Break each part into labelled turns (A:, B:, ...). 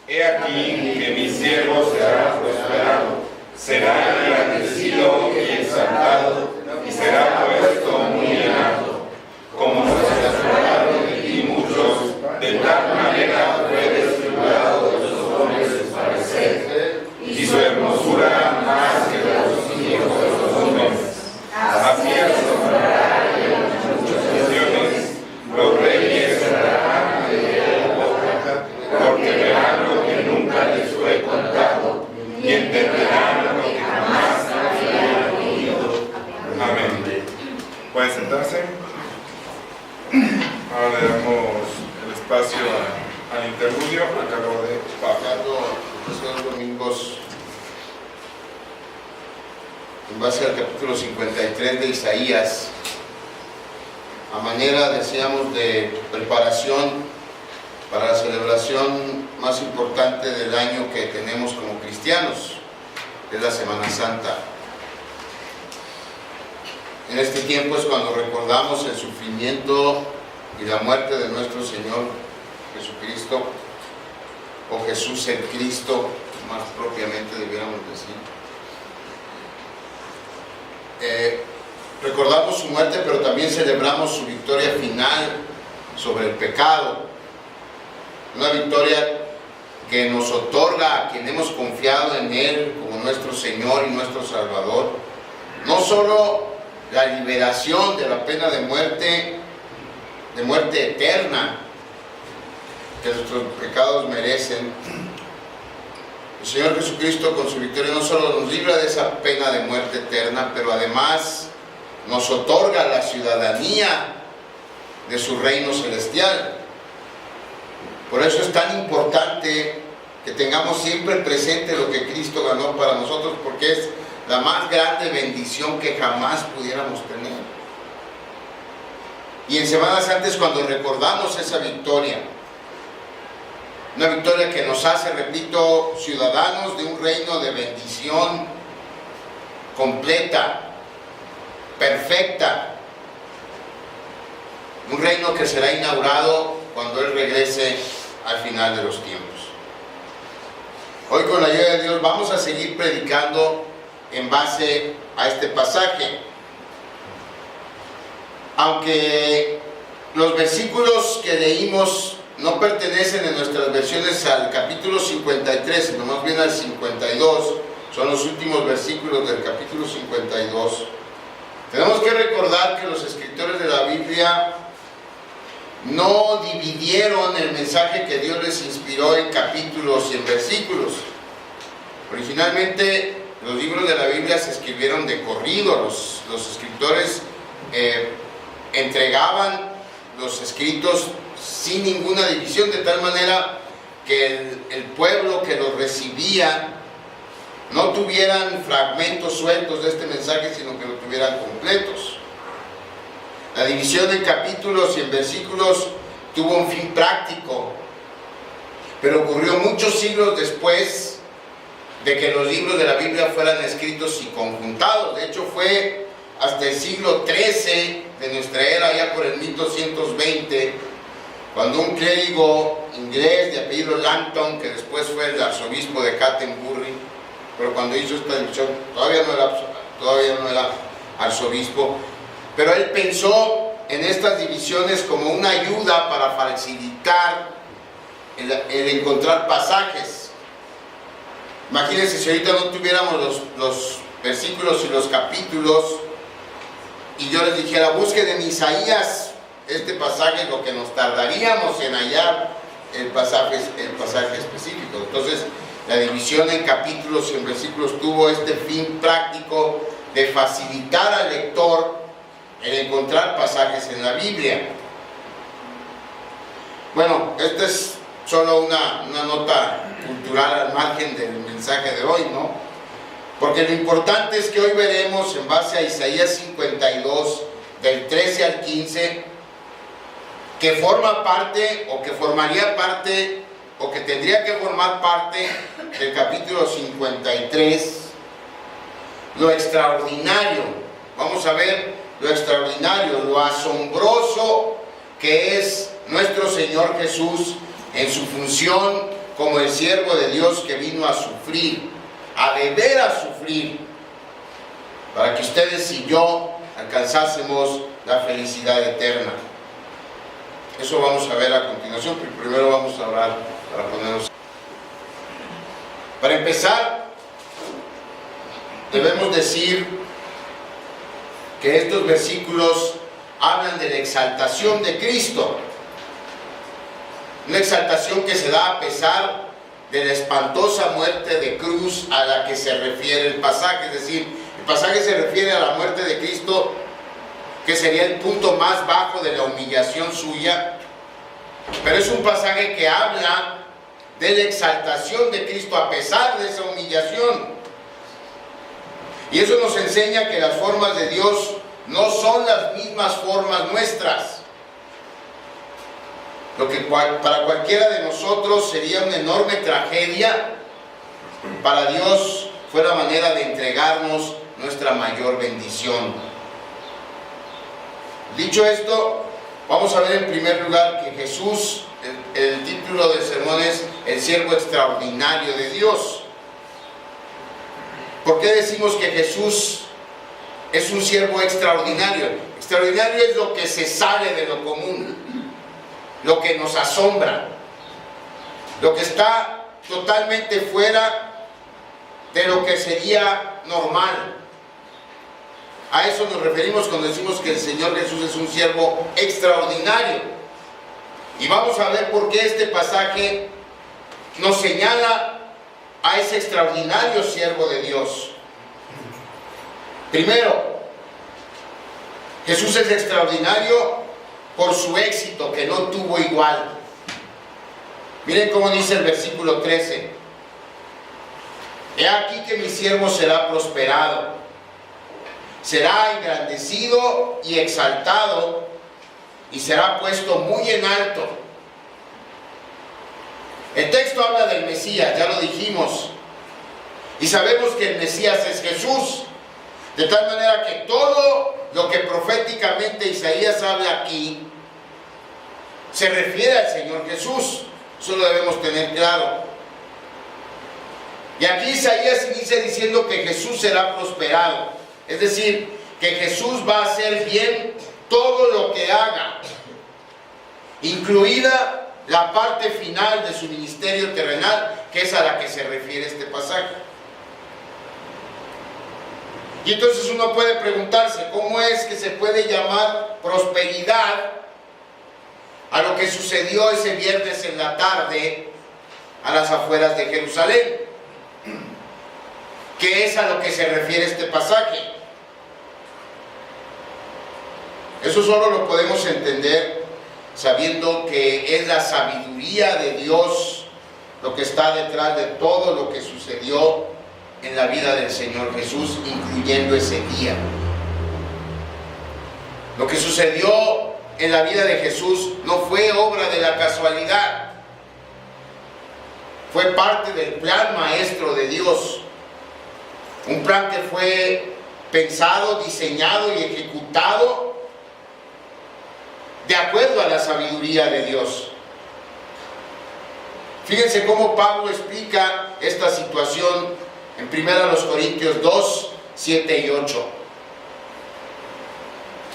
A: He aquí que mi siervo será prosperado, será engrandecido y exaltado, y será puesto muy en alto. Como se asombraron de ti muchos, de tal manera fue desfigurado de los hombres su parecer, y su hermosura más que los hijos de los hombres. Así asombrará en muchas naciones, los reyes cerrarán de la boca, porque verán lo que nunca les fue contado, y entenderán lo que jamás habían oído. Amén. ¿Pueden sentarse? Ahora le damos el espacio al interludio a cargo de
B: Pablo. Estos domingos, en base al capítulo 53 de Isaías, a manera, decíamos, de preparación para la celebración más importante del año que tenemos como cristianos, que es la Semana Santa. En este tiempo es cuando recordamos el sufrimiento y la muerte de nuestro Señor Jesucristo, o Jesús el Cristo, más propiamente debiéramos decir. Recordamos su muerte, pero también celebramos su victoria final sobre el pecado. Una victoria que nos otorga a quien hemos confiado en Él como nuestro Señor y nuestro Salvador, no solo la liberación de la pena de muerte eterna que nuestros pecados merecen. El Señor Jesucristo, con su victoria, no solo nos libra de esa pena de muerte eterna, pero además nos otorga la ciudadanía de su reino celestial. Por eso es tan importante que tengamos siempre presente lo que Cristo ganó para nosotros, porque es la más grande bendición que jamás pudiéramos tener. Y en Semana Santa es cuando recordamos esa victoria. Una victoria que nos hace, repito, ciudadanos de un reino de bendición completa, perfecta. Un reino que será inaugurado cuando Él regrese al final de los tiempos. Hoy, con la ayuda de Dios, vamos a seguir predicando en base a este pasaje. Aunque los versículos que leímos no pertenecen en nuestras versiones al capítulo 53, sino más bien al 52, son los últimos versículos del capítulo 52. Tenemos que recordar que los escritores de la Biblia no dividieron el mensaje que Dios les inspiró en capítulos y en versículos. Originalmente los libros de la Biblia se escribieron de corrido. Los escritores entregaban los escritos sin ninguna división, de tal manera que el pueblo que los recibía no tuvieran fragmentos sueltos de este mensaje, sino que lo tuvieran completos. La división en capítulos y en versículos tuvo un fin práctico, pero ocurrió muchos siglos después de que los libros de la Biblia fueran escritos y conjuntados. De hecho, fue hasta el siglo XIII de nuestra era, ya por el 1220, cuando un clérigo inglés de apellido Langton, que después fue el arzobispo de Canterbury, pero cuando hizo esta división todavía no era arzobispo, pero él pensó en estas divisiones como una ayuda para facilitar el encontrar pasajes. Imagínense si ahorita no tuviéramos los versículos y los capítulos, y yo les dijera, busquen en Isaías este pasaje, lo que nos tardaríamos en hallar el pasaje específico. Entonces, la división en capítulos y en versículos tuvo este fin práctico de facilitar al lector el encontrar pasajes en la Biblia. Bueno, esta es solo una nota cultural al margen del mensaje de hoy, ¿no? Porque lo importante es que hoy veremos, en base a Isaías 52, del 13 al 15, que forma parte, o que formaría parte, o que tendría que formar parte del capítulo 53, lo extraordinario. Vamos a ver lo extraordinario, lo asombroso que es nuestro Señor Jesús en su función como el siervo de Dios que vino a sufrir, a deber a sufrir, para que ustedes y yo alcanzásemos la felicidad eterna. Eso vamos a ver a continuación, pero primero vamos a orar para ponernos. Para empezar, debemos decir que estos versículos hablan de la exaltación de Cristo. Una exaltación que se da a pesar de la espantosa muerte de cruz a la que se refiere el pasaje. Es decir, el pasaje se refiere a la muerte de Cristo, que sería el punto más bajo de la humillación suya. Pero es un pasaje que habla de la exaltación de Cristo a pesar de esa humillación. Y eso nos enseña que las formas de Dios no son las mismas formas nuestras. Lo que para cualquiera de nosotros sería una enorme tragedia, para Dios fue la manera de entregarnos nuestra mayor bendición. Dicho esto, vamos a ver en primer lugar que Jesús, el título del sermón es El siervo extraordinario de Dios. ¿Por qué decimos que Jesús es un siervo extraordinario? Extraordinario es lo que se sale de lo común, lo que nos asombra, lo que está totalmente fuera de lo que sería normal. A eso nos referimos cuando decimos que el Señor Jesús es un siervo extraordinario. Y vamos a ver por qué este pasaje nos señala a ese extraordinario siervo de Dios. Primero, Jesús es extraordinario por su éxito que no tuvo igual. Miren cómo dice el versículo 13. He aquí que mi siervo será prosperado, será engrandecido y exaltado, y será puesto muy en alto. El texto habla del Mesías, ya lo dijimos, y sabemos que el Mesías es Jesús, de tal manera que todo lo que proféticamente Isaías habla aquí se refiere al Señor Jesús. Eso lo debemos tener claro. Y aquí Isaías inicia diciendo que Jesús será prosperado, es decir, que Jesús va a hacer bien todo lo que haga, incluida la parte final de su ministerio terrenal, que es a la que se refiere este pasaje. Y entonces uno puede preguntarse, ¿cómo es que se puede llamar prosperidad a lo que sucedió ese viernes en la tarde a las afueras de Jerusalén? ¿Qué es a lo que se refiere este pasaje? Eso solo lo podemos entender sabiendo que es la sabiduría de Dios lo que está detrás de todo lo que sucedió en la vida del Señor Jesús, incluyendo ese día. Lo que sucedió en la vida de Jesús no fue obra de la casualidad, fue parte del plan maestro de Dios, un plan que fue pensado, diseñado y ejecutado de acuerdo a la sabiduría de Dios. Fíjense cómo Pablo explica esta situación en 1 Corintios 2, 7 y 8.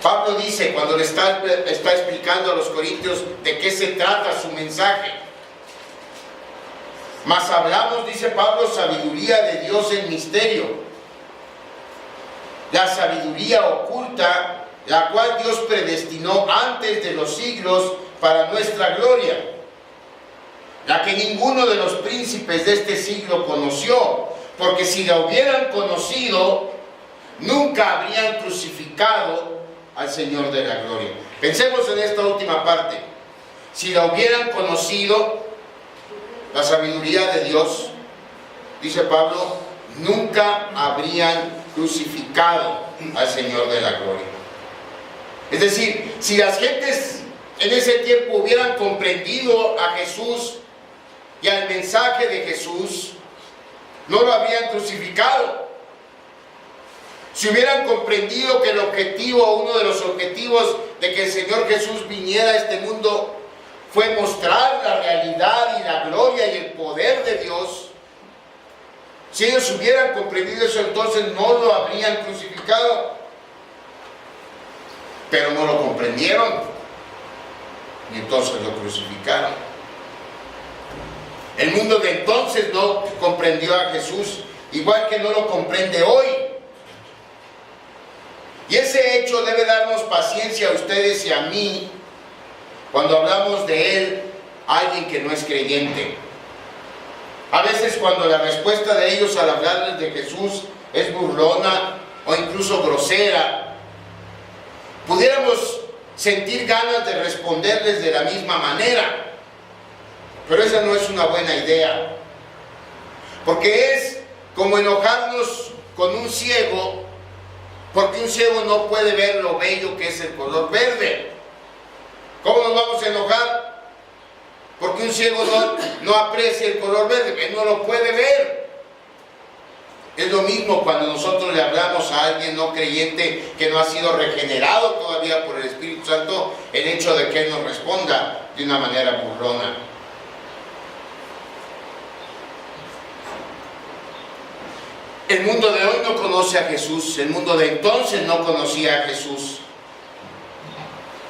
B: Pablo dice, cuando le está explicando a los corintios de qué se trata su mensaje: mas hablamos, dice Pablo, sabiduría de Dios en misterio, la sabiduría oculta, la cual Dios predestinó antes de los siglos para nuestra gloria, la que ninguno de los príncipes de este siglo conoció, porque si la hubieran conocido, nunca habrían crucificado al Señor de la gloria. Pensemos en esta última parte. Si la hubieran conocido, la sabiduría de Dios, dice Pablo, nunca habrían crucificado al Señor de la gloria. Es decir, si las gentes en ese tiempo hubieran comprendido a Jesús y al mensaje de Jesús, no lo habrían crucificado. Si hubieran comprendido que el objetivo, uno de los objetivos de que el Señor Jesús viniera a este mundo, fue mostrar la realidad y la gloria y el poder de Dios. Si ellos hubieran comprendido eso, entonces no lo habrían crucificado. Pero no lo comprendieron y entonces lo crucificaron. El mundo de entonces no comprendió a Jesús, igual que no lo comprende hoy. Y ese hecho debe darnos paciencia a ustedes y a mí cuando hablamos de Él a alguien que no es creyente. A veces cuando la respuesta de ellos al hablarles de Jesús es burlona o incluso grosera, pudiéramos sentir ganas de responderles de la misma manera. Pero esa no es una buena idea, porque es como enojarnos con un ciego, porque un ciego no puede ver lo bello que es el color verde. ¿Cómo nos vamos a enojar? Porque un ciego no aprecia el color verde, él no lo puede ver. Es lo mismo cuando nosotros le hablamos a alguien no creyente que no ha sido regenerado todavía por el Espíritu Santo, el hecho de que él nos responda de una manera burlona. El mundo de hoy no conoce a Jesús, el mundo de entonces no conocía a Jesús,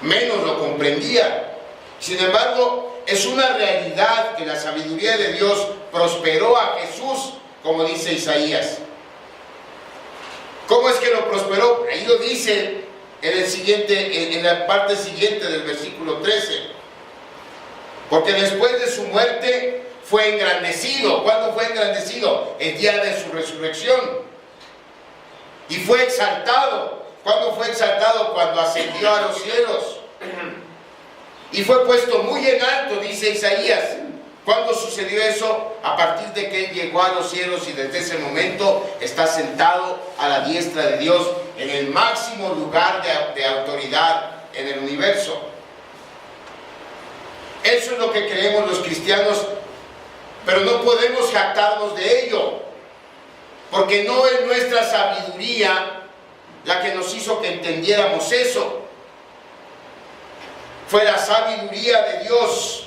B: menos lo comprendía. Sin embargo, es una realidad que la sabiduría de Dios prosperó a Jesús, como dice Isaías. ¿Cómo es que lo prosperó? Ahí lo dice en la parte siguiente del versículo 13. Porque después de su muerte fue engrandecido. ¿Cuándo fue engrandecido? El día de su resurrección. Y fue exaltado. ¿Cuándo fue exaltado? Cuando ascendió a los cielos. Y fue puesto muy en alto, dice Isaías. ¿Cuándo sucedió eso? A partir de que Él llegó a los cielos y desde ese momento está sentado a la diestra de Dios en el máximo lugar de autoridad en el universo. Eso es lo que creemos los cristianos, pero no podemos jactarnos de ello, porque no es nuestra sabiduría la que nos hizo que entendiéramos eso. Fue la sabiduría de Dios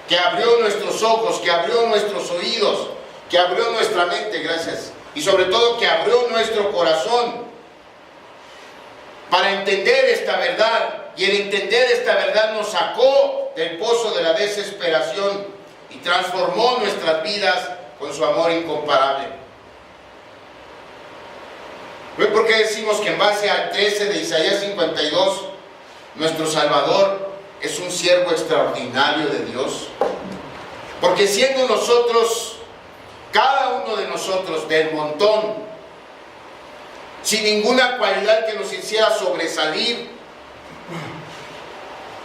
B: que abrió nuestros ojos, que abrió nuestros oídos, que abrió nuestra mente, gracias, y sobre todo que abrió nuestro corazón para entender esta verdad. Y el entender esta verdad nos sacó del pozo de la desesperación y transformó nuestras vidas con su amor incomparable. ¿Ven por qué decimos que en base al 13 de Isaías 52, nuestro Salvador es un siervo extraordinario de Dios? Porque siendo nosotros, cada uno de nosotros del montón, sin ninguna cualidad que nos hiciera sobresalir,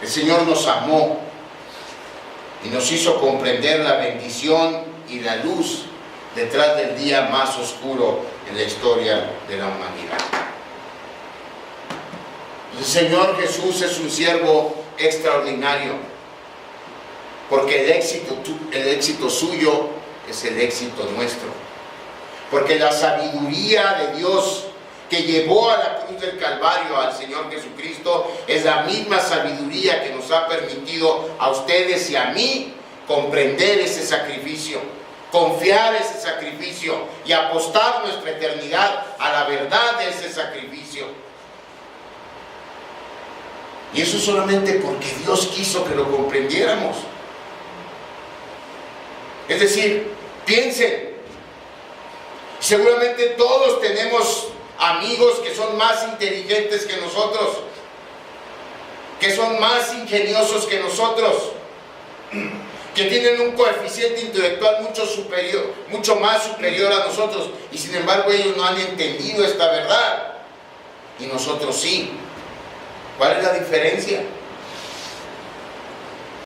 B: el Señor nos amó y nos hizo comprender la bendición y la luz detrás del día más oscuro en la historia de la humanidad. El Señor Jesús es un siervo extraordinario, porque el éxito suyo es el éxito nuestro, porque la sabiduría de Dios que llevó a la cruz del Calvario al Señor Jesucristo es la misma sabiduría que nos ha permitido a ustedes y a mí comprender ese sacrificio, confiar ese sacrificio y apostar nuestra eternidad a la verdad de ese sacrificio. Y eso solamente porque Dios quiso que lo comprendiéramos. Es decir, piensen, seguramente todos tenemos amigos que son más inteligentes que nosotros, que son más ingeniosos que nosotros, que tienen un coeficiente intelectual mucho más superior a nosotros, y sin embargo ellos no han entendido esta verdad, y nosotros sí. ¿Cuál es la diferencia?